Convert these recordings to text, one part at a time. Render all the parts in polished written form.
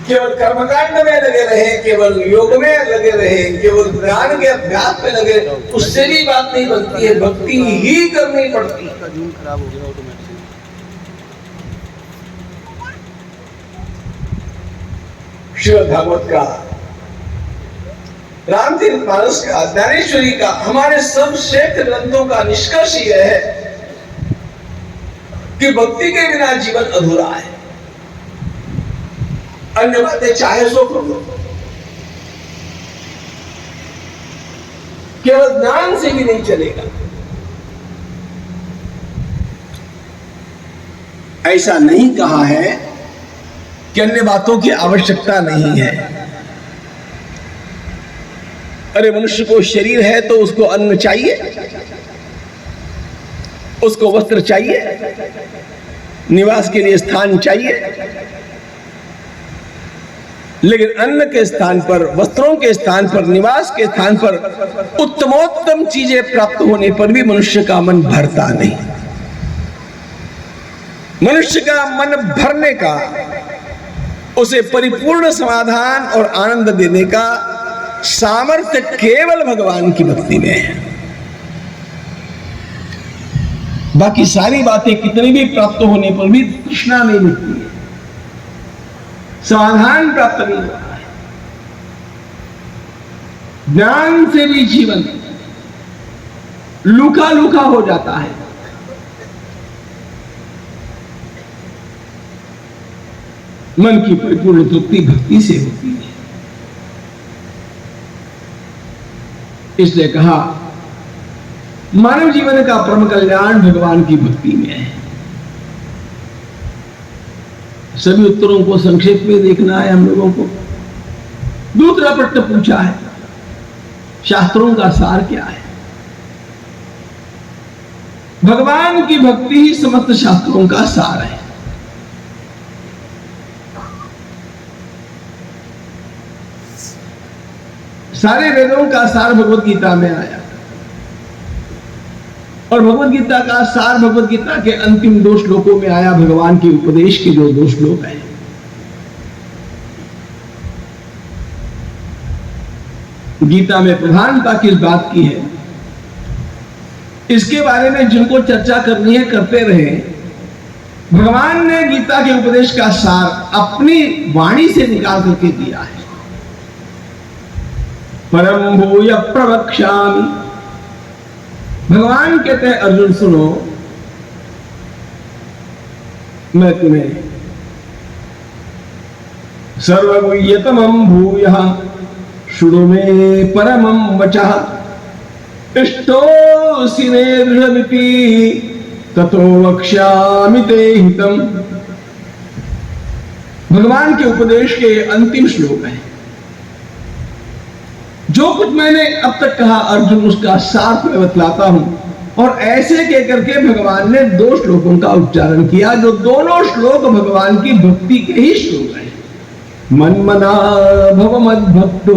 केवल कर्मकांड में लगे रहे, केवल योग में लगे रहे, केवल ज्ञान के अभ्यास में लगे, उससे भी बात नहीं बनती है, भक्ति ही करनी पड़ती है। खराब हो गया ऑटोमेटिक। श्रीमद् भागवत का, रामचरितमानस का, ज्ञानेश्वरी का, हमारे सब श्रेष्ठ ग्रंथों का निष्कर्ष यह है कि भक्ति के बिना जीवन अधूरा है। अन्य बातें चाहे सो कर लो, केवल ज्ञान से भी नहीं चलेगा। ऐसा नहीं कहा है कि अन्य बातों की आवश्यकता नहीं है। अरे मनुष्य को शरीर है तो उसको अन्न चाहिए, उसको वस्त्र चाहिए, निवास के लिए स्थान चाहिए, लेकिन अन्न के स्थान पर, वस्त्रों के स्थान पर, निवास के स्थान पर उत्तमोत्तम चीजें प्राप्त होने पर भी मनुष्य का मन भरता नहीं। मनुष्य का मन भरने का, उसे परिपूर्ण समाधान और आनंद देने का सामर्थ्य केवल भगवान की भक्ति में है। बाकी सारी बातें कितनी भी प्राप्त होने पर भी तृष्णा नहीं मिटती है, समाधान प्राप्त नहीं होता है। ज्ञान से भी जीवन लूका लूका हो जाता है। मन की परिपूर्ण तृप्ति भक्ति से होती है। इसलिए कहा मानव जीवन का परम कल्याण भगवान की भक्ति में है। सभी उत्तरों को संक्षेप में देखना है हम लोगों को। दूसरा प्रश्न पूछा है, शास्त्रों का सार क्या है? भगवान की भक्ति ही समस्त शास्त्रों का सार है। सारे वेदों का सार भगवत गीता में आया, और भगवत गीता का सार भगवत गीता के अंतिम 2 श्लोकों में आया। भगवान के उपदेश के जो 2 श्लोक हैं, गीता में प्रधानता किस बात की है, इसके बारे में जिनको चर्चा करनी है करते रहे। भगवान ने गीता के उपदेश का सार अपनी वाणी से निकाल करके दिया है। परम भूय प्रवक्ष्यामि, भगवान कहते हैं अर्जुन सुनो, मैं तुम्हें सर्वगुह्यतमं भूयः शृणु मे परमं वचः इष्टोऽसि मे दृढमिति ततो वक्ष्यामि ते हितम्। भगवान के उपदेश के अंतिम श्लोक है। जो कुछ मैंने अब तक कहा अर्जुन, उसका सार मैं बतलाता हूं। और ऐसे कह करके भगवान ने 2 श्लोकों का उच्चारण किया, जो दोनों श्लोक भगवान की भक्ति के ही श्लोक हैं। मन्मना भव मद्भक्तो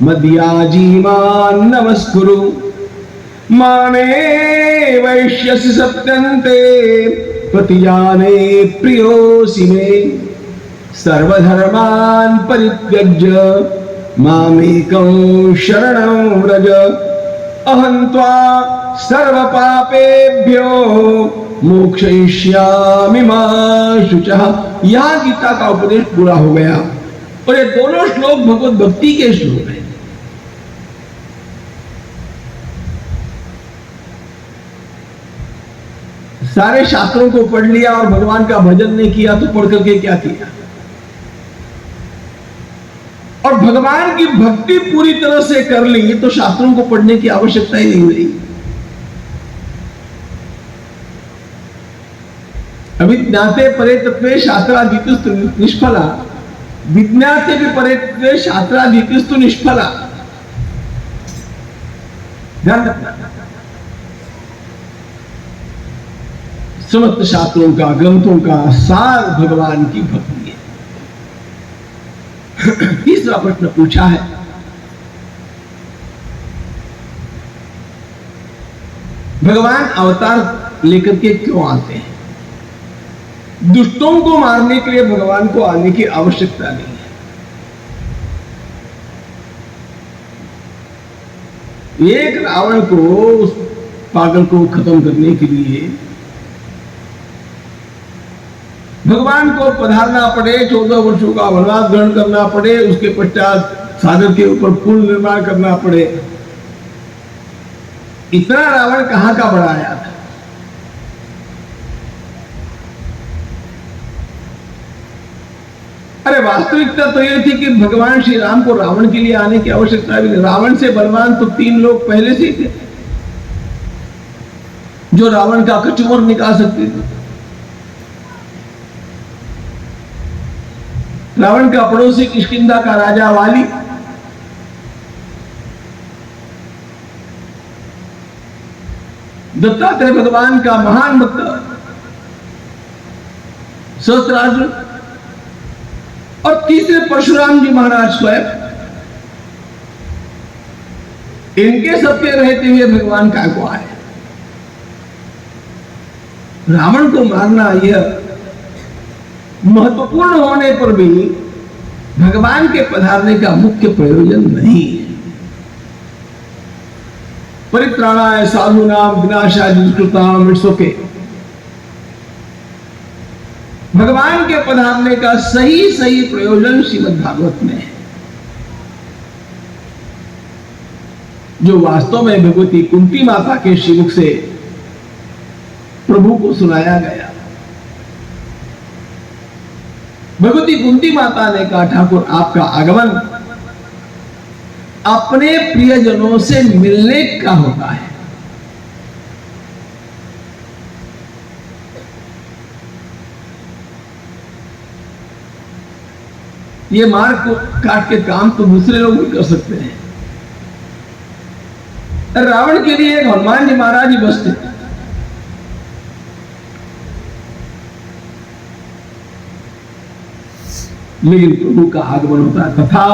मद्याजी मां नमस्कुरु मामे वैश्यसि सत्यन्ते प्रतिजाने प्रियोऽसि मे सर्वधर्मान् परित्यज्य मामेकं शरणं व्रज अहं त्वा सर्वपापेभ्यो मोक्षयिष्यामि मा शुचः। यहां गीता का उपदेश पूरा हो गया, और ये दोनों श्लोक भगवत भक्ति के श्लोक हैं। सारे शास्त्रों को पढ़ लिया और भगवान का भजन नहीं किया तो पढ़ करके क्या किया? और भगवान की भक्ति पूरी तरह से कर ली तो शास्त्रों को पढ़ने की आवश्यकता ही नहीं रही। अविज्ञाते परे तत्वे शास्त्राधीतस्तु निष्फला, विज्ञाते भी परे तत्वे शास्त्राधीतस्तु निष्फला। ध्यान रखना, समस्त शास्त्रों का, ग्रंथों का सार भगवान की भक्ति है। तीसरा प्रश्न पूछा है, भगवान अवतार लेकर के क्यों आते हैं? दुष्टों को मारने के लिए भगवान को आने की आवश्यकता नहीं है। एक रावण को, उस पागल को खत्म करने के लिए भगवान को पधारना पड़े, 14 वर्षों का वनवास ग्रहण करना पड़े, उसके पश्चात सागर के ऊपर पुल निर्माण करना पड़े। इतना रावण कहां का बढ़ाया था। अरे वास्तविकता तो यह थी कि भगवान श्री राम को रावण के लिए आने की आवश्यकता भी नहीं। रावण से बलवान तो 3 लोग पहले से ही थे जो रावण का कचूमर निकाल सकते थे। रावण का पड़ोसी किष्किंधा का राजा वाली, दत्तात्रेय भगवान का महान भक्त सहस्त्रार्जुन, और तीसरे परशुराम जी महाराज स्वयं। इनके सबके रहते हुए भगवान का को आए। रावण को मारना यह महत्वपूर्ण होने पर भी भगवान के पधारने का मुख्य प्रयोजन नहीं है। परित्राणाय साधूनाम विनाशाय दुष्कृताम, इट्स ओके। भगवान के पधारने का सही प्रयोजन श्रीमद् भागवत में है, जो वास्तव में भगवती कुंती माता के श्रीमुख से प्रभु को सुनाया गया। भगवती कुंती माता ने कहा, ठाकुर आपका आगमन अपने प्रियजनों से मिलने का होता है। ये मार को काट के काम तो दूसरे लोग भी कर सकते हैं। रावण के लिए एक हनुमान जी महाराज ही बस थे। लेकिन प्रभु का आगमन होता है। तथा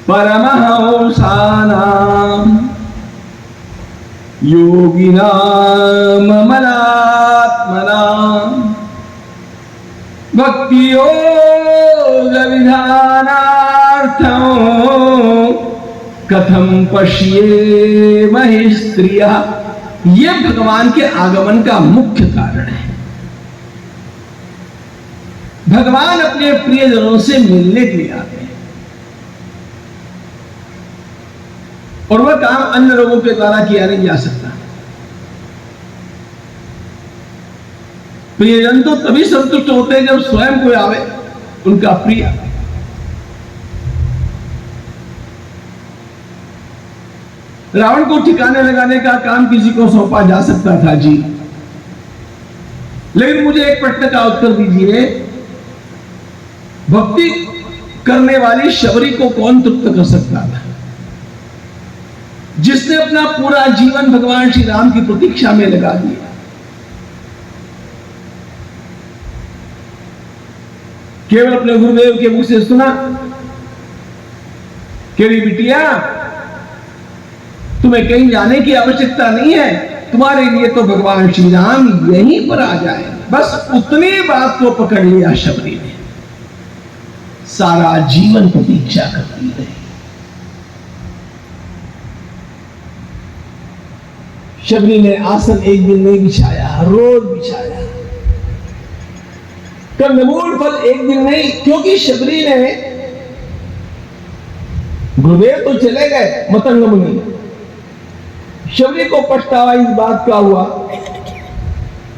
परमहंसानां योगिनां अमलात्मनां भक्ति योग विधानार्थं कथम पश्येमहि स्त्रियः। ये भगवान के आगमन का मुख्य कारण है। भगवान अपने प्रियजनों से मिलने के लिए आते हैं, और वह काम अन्य लोगों के द्वारा किया नहीं जा सकता। प्रियजन तो तभी संतुष्ट होते हैं जब स्वयं कोई आवे उनका प्रिय। रावण को ठिकाने लगाने का काम किसी को सौंपा जा सकता था जी, लेकिन मुझे एक प्रश्न का उत्तर दीजिए, भक्ति करने वाली शबरी को कौन तृप्त कर सकता था, जिसने अपना पूरा जीवन भगवान श्री राम की प्रतीक्षा में लगा दिया। केवल अपने गुरुदेव के मुख से सुना कि बिटिया तुम्हें कहीं जाने की आवश्यकता नहीं है, तुम्हारे लिए तो भगवान श्री राम यहीं पर आ जाए। बस उतनी बात को पकड़ लिया शबरी ने, सारा जीवन प्रतीक्षा करती रही। शबरी ने आसन एक दिन नहीं बिछाया, रोज बिछाया। कंदमूल फल एक दिन नहीं, क्योंकि शबरी ने, गुरुदेव तो चले गए मतंग मुनि, शबरी को पछतावा इस बात का हुआ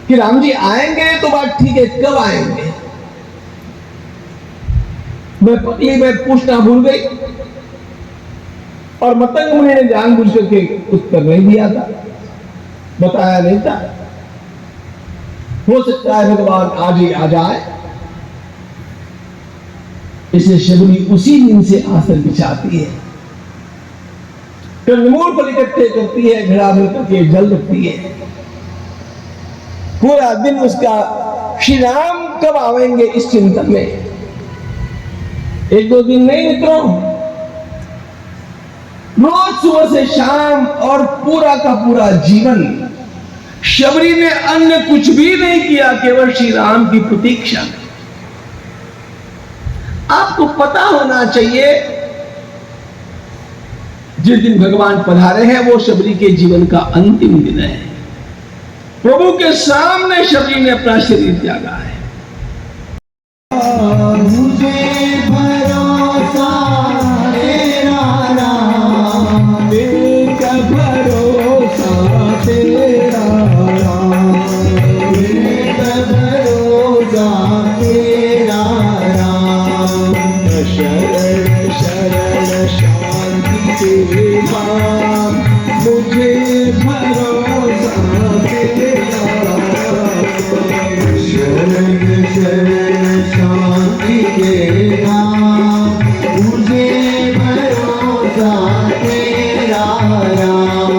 कि राम जी आएंगे तो बात ठीक है, कब आएंगे। मैं पतली में पूछना भूल गई, और मतंग मुनि ने जानबूझ करके उत्तर नहीं दिया था, बताया नहीं था। हो सकता है भगवान आज ही आ जाए। इसे शबरी उसी दिन से आसन बिछाती है, कंदमूल फल इकट्ठे करती है, घड़ा भर करके जल रखती है। पूरा दिन उसका श्री राम कब आवेंगे इस चिंतन में। एक दो दिन नहीं मित्रों, रोज सुबह से शाम और पूरा का पूरा जीवन शबरी ने अन्य कुछ भी नहीं किया, केवल श्री राम की प्रतीक्षा। आपको पता होना चाहिए जिस दिन भगवान पधारे हैं वो शबरी के जीवन का अंतिम दिन है। प्रभु के सामने शबरी ने अपना शरीर त्यागा है। मुझे भरोसा तेरा राम, मेरा भरोसा तेरा राम, मेरा भरोसा तेरा राम। शरण शरण शांति के धाम, मुझे भरोसा तेरा राम। शरण शरण शांति के धाम, मुझे भरोसा तेरा राम।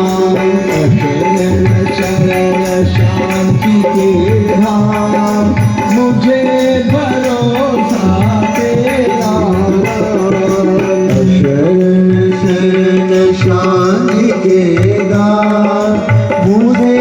शरण शरण शांति के धाम, मुझे भरोसा तेरा राम। शरण शरण शांति के धाम, मुझे